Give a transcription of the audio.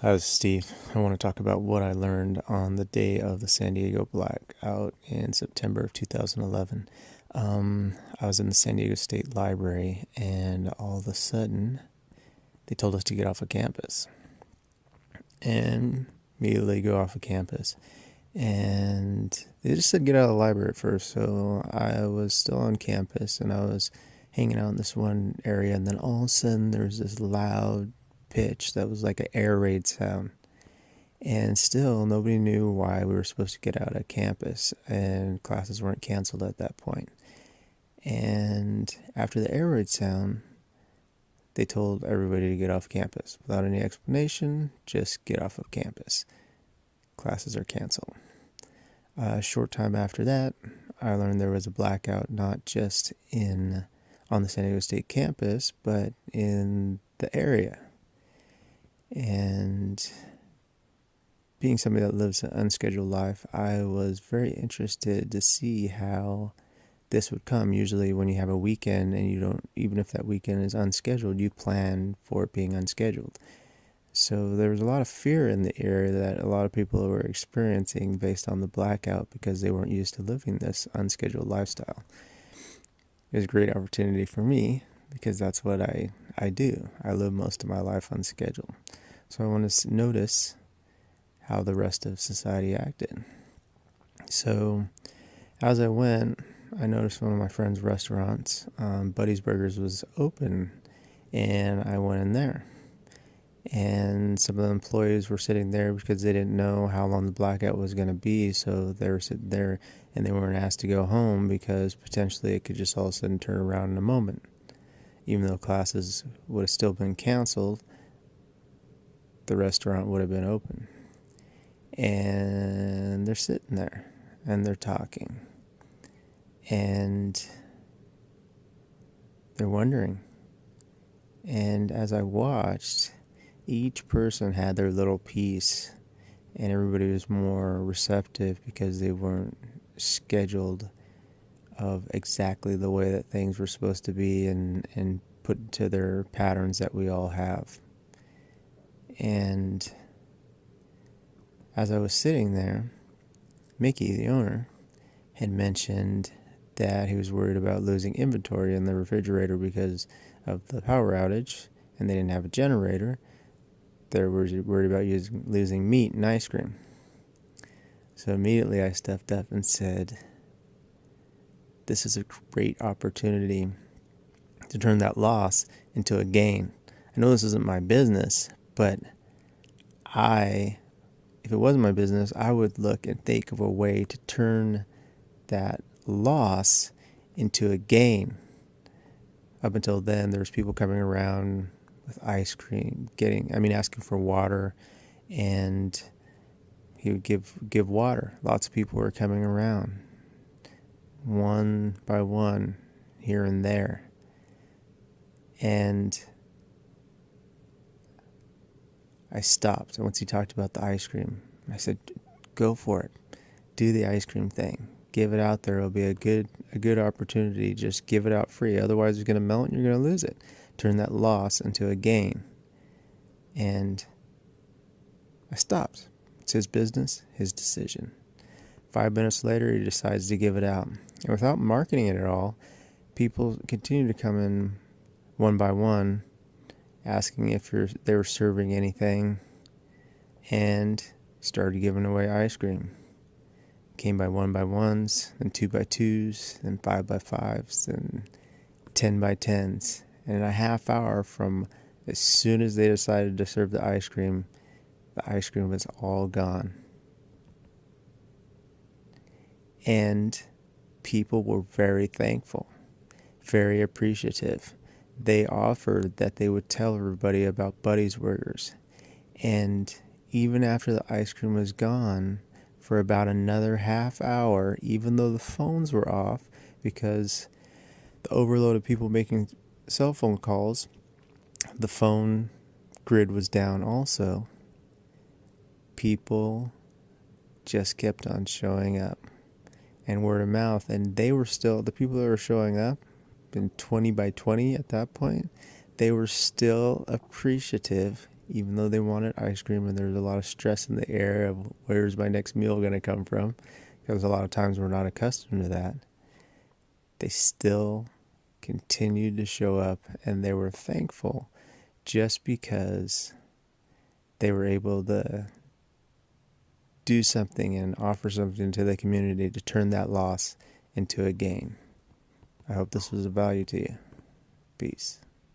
Hi, this is Steve. I want to talk about what I learned on the day of the San Diego Blackout in September of 2011. I was in the San Diego State Library, and all of a sudden, they told us to get off of campus. And immediately go off of campus. And they just said get out of the library at first, so I was still on campus, and I was hanging out in this one area, and then all of a sudden, there was this loud pitch that was like an air raid sound. And still, nobody knew why we were supposed to get out of campus, and classes weren't canceled at that point. And after the air raid sound, they told everybody to get off campus without any explanation. Just get off of campus. Classes are canceled. A short time after that, I learned there was a blackout not just on the San Diego State campus, but in the area. And being somebody that lives an unscheduled life, I was very interested to see how this would come. Usually when you have a weekend and you don't, even if that weekend is unscheduled, you plan for it being unscheduled. So there was a lot of fear in the area that a lot of people were experiencing based on the blackout because they weren't used to living this unscheduled lifestyle. It was a great opportunity for me because that's what I do. I live most of my life unscheduled. So I want to notice how the rest of society acted. So as I went, I noticed one of my friend's restaurants, Buddy's Burgers, was open, and I went in there. And some of the employees were sitting there because they didn't know how long the blackout was going to be, so they were sitting there and they weren't asked to go home because potentially it could just all of a sudden turn around in a moment. Even though classes would have still been canceled, the restaurant would have been open. And they're sitting there and they're talking and they're wondering. And as I watched, each person had their little piece, and everybody was more receptive because they weren't scheduled of exactly the way that things were supposed to be and put into their patterns that we all have. And as I was sitting there, Mickey, the owner, had mentioned that he was worried about losing inventory in the refrigerator because of the power outage, and they didn't have a generator. They were worried about losing meat and ice cream. So immediately I stepped up and said, this is a great opportunity to turn that loss into a gain. I know this isn't my business, but if it wasn't my business, I would look and think of a way to turn that loss into a gain. Up until then, there was people coming around with ice cream, asking for water, and he would give water. Lots of people were coming around, one by one, here and there. And I stopped. And once he talked about the ice cream, I said, go for it. Do the ice cream thing. Give it out there. It'll be a good opportunity. Just give it out free. Otherwise, it's going to melt and you're going to lose it. Turn that loss into a gain. And I stopped. It's his business, his decision. 5 minutes later, he decides to give it out. And without marketing it at all, people continue to come in one by one, asking if they were serving anything, and started giving away ice cream. Came by 1 by 1s, then 2 by 2s, then 5 by 5s, then 10 by 10s. And in a half hour from as soon as they decided to serve the ice cream was all gone. And people were very thankful, very appreciative. They offered that they would tell everybody about Buddy's Burgers. And even after the ice cream was gone, for about another half hour, even though the phones were off because the overload of people making cell phone calls, the phone grid was down also. People just kept on showing up, and word of mouth, and they were still, the people that were showing up, in 20 by 20 at that point, they were still appreciative even though they wanted ice cream and there's a lot of stress in the air of where's my next meal going to come from, because a lot of times we're not accustomed to that, they still continued to show up, and they were thankful just because they were able to do something and offer something to the community to turn that loss into a gain. I hope this was of value to you. Peace.